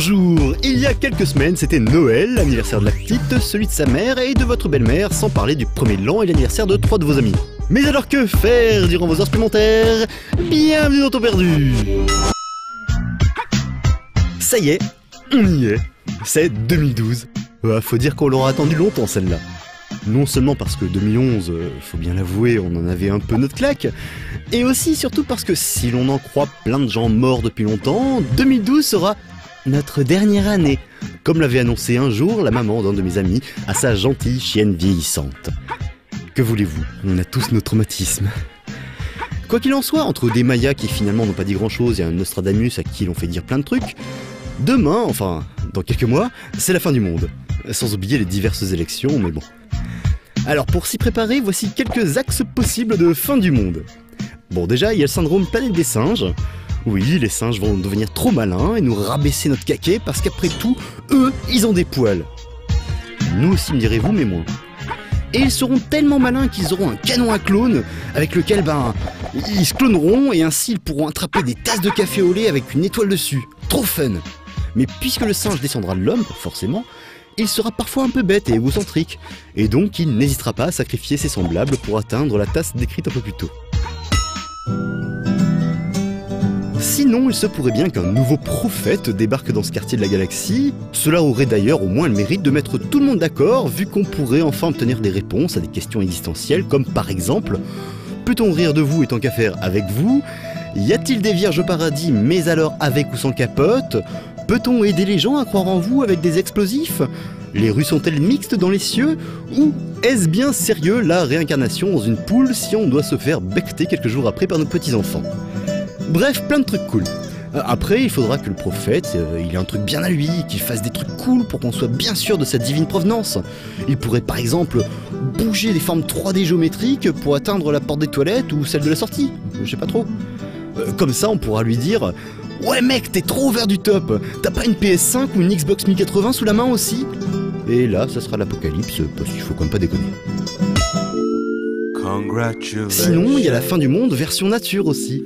Bonjour. Il y a quelques semaines, c'était Noël, l'anniversaire de la petite, celui de sa mère et de votre belle-mère, sans parler du premier de l'an et l'anniversaire de 3 de vos amis. Mais alors que faire durant vos heures supplémentaires? Bienvenue dans Temps perdu. Ça y est, on y est. C'est 2012. Faut dire qu'on l'aura attendu longtemps celle-là. Non seulement parce que 2011, faut bien l'avouer, on en avait un peu notre claque, et aussi surtout parce que si l'on en croit plein de gens morts depuis longtemps, 2012 sera notre dernière année, comme l'avait annoncé un jour la maman d'un de mes amis à sa gentille chienne vieillissante. Que voulez-vous, on a tous nos traumatismes. Quoi qu'il en soit, entre des Mayas qui finalement n'ont pas dit grand-chose et un Nostradamus à qui l'on fait dire plein de trucs, demain, enfin dans quelques mois, c'est la fin du monde. Sans oublier les diverses élections, mais bon. Alors pour s'y préparer, voici quelques axes possibles de fin du monde. Bon, déjà, il y a le syndrome planète des singes. Oui, les singes vont devenir trop malins et nous rabaisser notre caquet parce qu'après tout, eux, ils ont des poils. Nous aussi, me direz-vous, mais moins. Et ils seront tellement malins qu'ils auront un canon à clones avec lequel, ils se cloneront et ainsi ils pourront attraper des tasses de café au lait avec une étoile dessus. Trop fun! Mais puisque le singe descendra de l'homme, forcément, il sera parfois un peu bête et égocentrique, et donc il n'hésitera pas à sacrifier ses semblables pour atteindre la tasse décrite un peu plus tôt. Sinon, il se pourrait bien qu'un nouveau prophète débarque dans ce quartier de la galaxie. Cela aurait d'ailleurs au moins le mérite de mettre tout le monde d'accord, vu qu'on pourrait enfin obtenir des réponses à des questions existentielles, comme par exemple, peut-on rire de vous et tant qu'à faire avec vous? Y a-t-il des vierges au paradis, mais alors avec ou sans capote? Peut-on aider les gens à croire en vous avec des explosifs? Les rues sont-elles mixtes dans les cieux? Ou est-ce bien sérieux la réincarnation dans une poule si on doit se faire becter quelques jours après par nos petits-enfants? Bref, plein de trucs cool. Après, il faudra que le prophète, il ait un truc bien à lui, qu'il fasse des trucs cool pour qu'on soit bien sûr de sa divine provenance. Il pourrait par exemple bouger des formes 3D géométriques pour atteindre la porte des toilettes ou celle de la sortie. Je sais pas trop. Comme ça, on pourra lui dire: ouais mec, t'es trop ouvert du top, t'as pas une PS5 ou une Xbox 1080 sous la main aussi? Et là, ça sera l'apocalypse, parce qu'il faut quand même pas déconner. Sinon, il y a la fin du monde version nature aussi.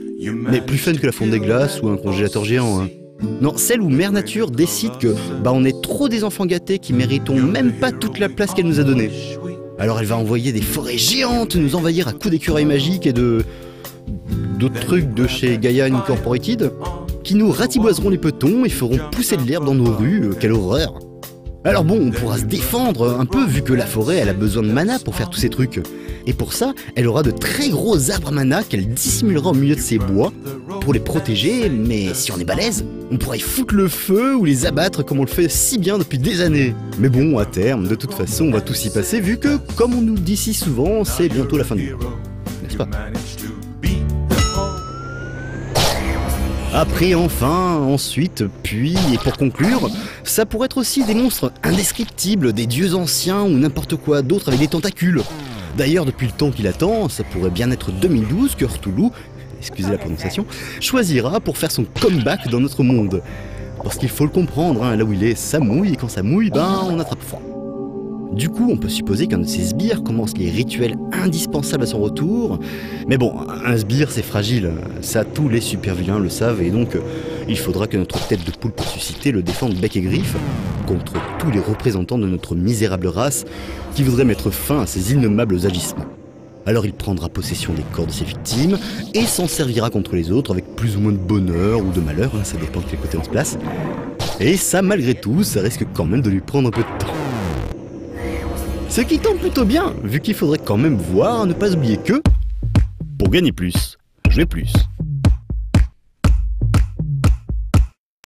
Mais plus fun que la fonte des glaces ou un congélateur géant, hein. Non, celle où Mère Nature décide que on est trop des enfants gâtés qui méritons même pas toute la place qu'elle nous a donnée. Alors elle va envoyer des forêts géantes nous envahir à coups d'écureuils magiques et d'autres trucs de chez Gaia Incorporated qui nous ratiboiseront les petons et feront pousser de l'herbe dans nos rues. Quelle horreur! Alors bon, on pourra se défendre un peu vu que la forêt elle a besoin de mana pour faire tous ces trucs. Et pour ça, elle aura de très gros arbres à mana qu'elle dissimulera au milieu de ses bois pour les protéger, mais si on est balèze, on pourra y foutre le feu ou les abattre comme on le fait si bien depuis des années. Mais bon, à terme, de toute façon, on va tous y passer vu que, comme on nous le dit si souvent, c'est bientôt la fin du monde. N'est-ce pas? Après, enfin, ensuite, puis, et pour conclure, ça pourrait être aussi des monstres indescriptibles, des dieux anciens ou n'importe quoi d'autre avec des tentacules. D'ailleurs, depuis le temps qu'il attend, ça pourrait bien être 2012 que Cthulhu, excusez la prononciation, choisira pour faire son comeback dans notre monde. Parce qu'il faut le comprendre, hein, là où il est, ça mouille, et quand ça mouille, on attrape froid. Du coup, on peut supposer qu'un de ces sbires commence les rituels indispensables à son retour. Mais bon, un sbire c'est fragile, ça tous les super vilains le savent, et donc il faudra que notre tête de poule ressuscitée le défende bec et griffe contre tous les représentants de notre misérable race qui voudraient mettre fin à ces innommables agissements. Alors il prendra possession des corps de ses victimes et s'en servira contre les autres avec plus ou moins de bonheur ou de malheur, hein, ça dépend de quel côté on se place. Et ça, malgré tout, ça risque quand même de lui prendre un peu de temps. Ce qui tombe plutôt bien, vu qu'il faudrait quand même voir, ne pas oublier que, pour gagner plus, jouer plus.